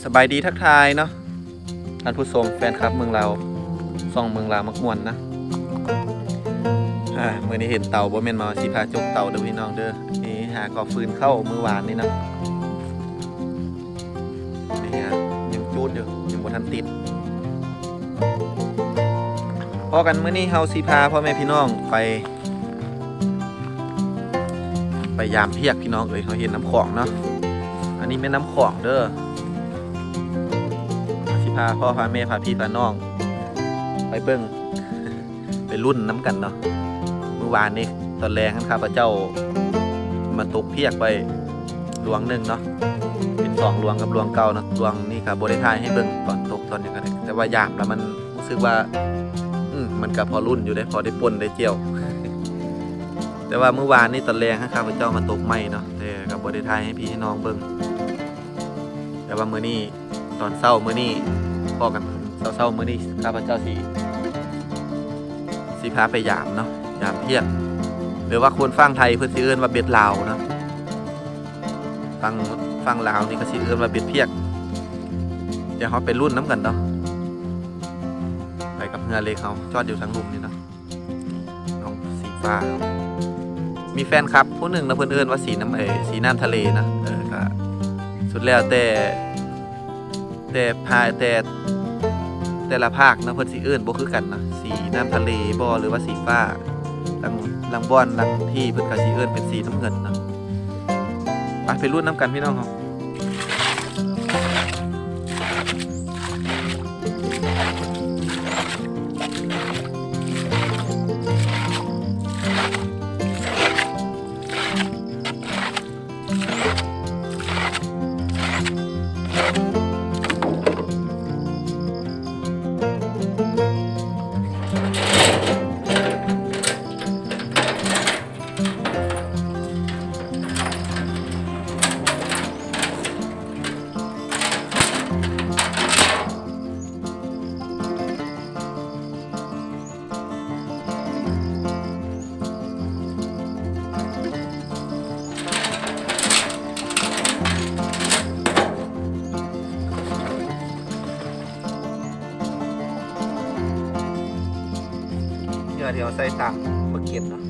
สบายดีทักทายเนาะท่านผู้ชมแฟนคลับเมืองเราส่องเมืองลาวมักม่วนนะเมื่อนี้เห็นเต่าบ่แม่นมาสิพาจกเต่าเด้อพี่น้องเด้อนี่หากอฟืนเข้ามือวานนี่นะนี่ฮะยังจูดอยู่ยังบ่ทันติดพอกันเมื่อนี้เฮาสิพาพ่อแม่พี่น้องไปยามเพียกพี่น้องเฮาเห็นน้ำของเนาะอันนี้แม่น้ำของเด้อพาพ่อพาแม่พาพี่พาน้องไปเบิ้งไปรุ่นน้ำกันเนาะเมื่อวานนี้ตอนแรงข้าพเจ้ามาตกเพียกไปหลวงหนึ่งเนาะเป็น2หลวงกับหลวงเก่าเนาะหลวงนี่ครับบริทายให้เบิ้งตอนตกตอนนี้กันแต่ว่ายามแล้วมันรู้สึกว่ามันกับพอรุ่นอยู่ได้พอได้ปนได้เจียวแต่ว่าเมื่อวานนี้ตอนแรงข้าพเจ้ามาตกไม่เนาะแต่กับบริทายให้พี่ให้น้องเบิ้งแต่ว่ามื้อนี้ตอนเศร้ามื้อนี้พอกันเศร้ามื้อนี้ข้าพเจ้าสิพาไปยามเนาะยามเพียกหรือว่าคนฟังไทยเพิ่นสิเอิ้นว่าเบ็ดลาวเนาะฟังลาวนี่ก็สิเอิ้นว่าเบ็ดเพียกเดี๋ยวเฮาไปรุ่นน้ำกันเนาะไปกับเรือเล็กเฮาจอดอยู่ทางลุ่มนี่เนาะน้องสีฟ้ามีแฟนคลับผู้หนึ่งนะเพิ่นเอิ้นว่าสีน้ำทะเลนะก็สุดแล้วแต่ละภาคนะเพิ่นสิเอิ้นบ่คือกันนะสีน้ำทะเลบ่หรือว่าสีฟ้าลังบ่อนลังที่เพิ่นก็สิเอิ้นเป็นสีน้ำเงินนะไปรุ่นน้ำกันพี่น้องเฮาเดี๋ยวใส่ตังมาเก็บเนาะ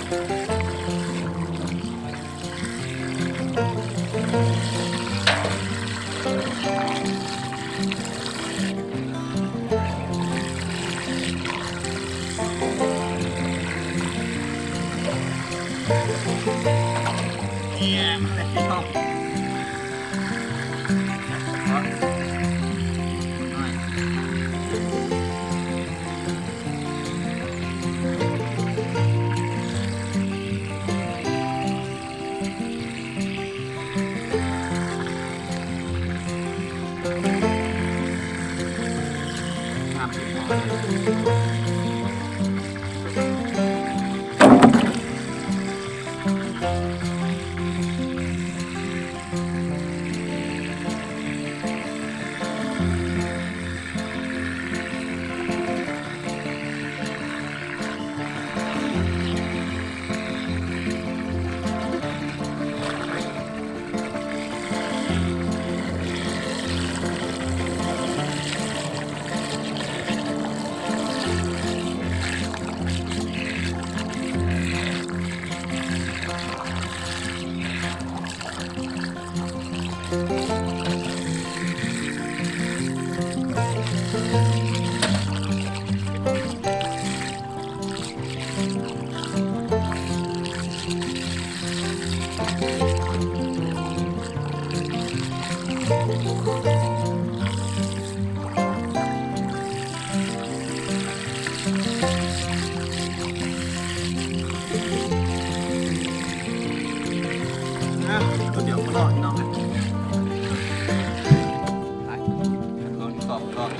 เนี่ยอะไรที่ต้อง ตัวเดียวก็รอดน้องเลยลองสอบก่อน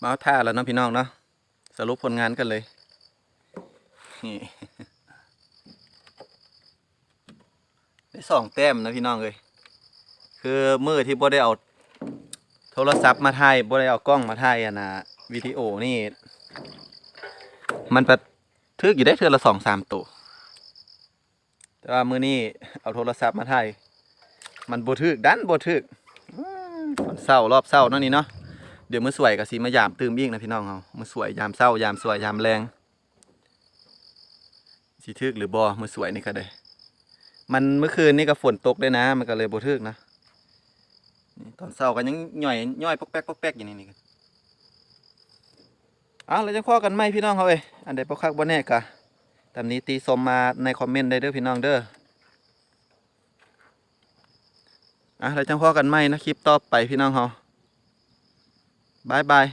มาเอาท่าแล้วเนาะพี่น้องเนาะสรุปผลงานกันเลยนี่ ได้2 แต้มนะพี่น้องเลยคือมือที่บ่ได้เอาโทรศัพท์มาถ่ายบ่ได้เอากล้องมาถ่ายอะนะวิดีโอนี่ มันประทึกอยู่ได้เทื่อละ2-3 ตัวแต่ว่ามื้อนี้เอาโทรศัพท์มาถ่ายมันบ่ทึกดันบ่ทึกตอนเช้ารอบเช้าเนาะนี่เนาะเดี๋ยวมื้อสวยก็สิมายามตื่มอีกนะพี่น้องเฮามื้อสวยยามเช้ายามสวยยามแรงสิทึกหรือบ่มื้อสวยนี่ก็ได้มันเมื่อคืนนี่ก็ฝนตกด้วยนะมันก็เลยบ่ทึกนะนี่ตอนเช้าก็ยังย่อยปอกแป๊กปอกแป๊กอยู่นี่กันแล้วจังพอกันไหมพี่น้องเฮาเอ้ยอันใดบ่คักบ่แน่กะตามนี้ตีชมมาในคอมเมนต์ได้เด้อพี่น้องเด้อแล้วจังพอกันไหมนะคลิปต่อไปพี่น้องเฮาบายบาย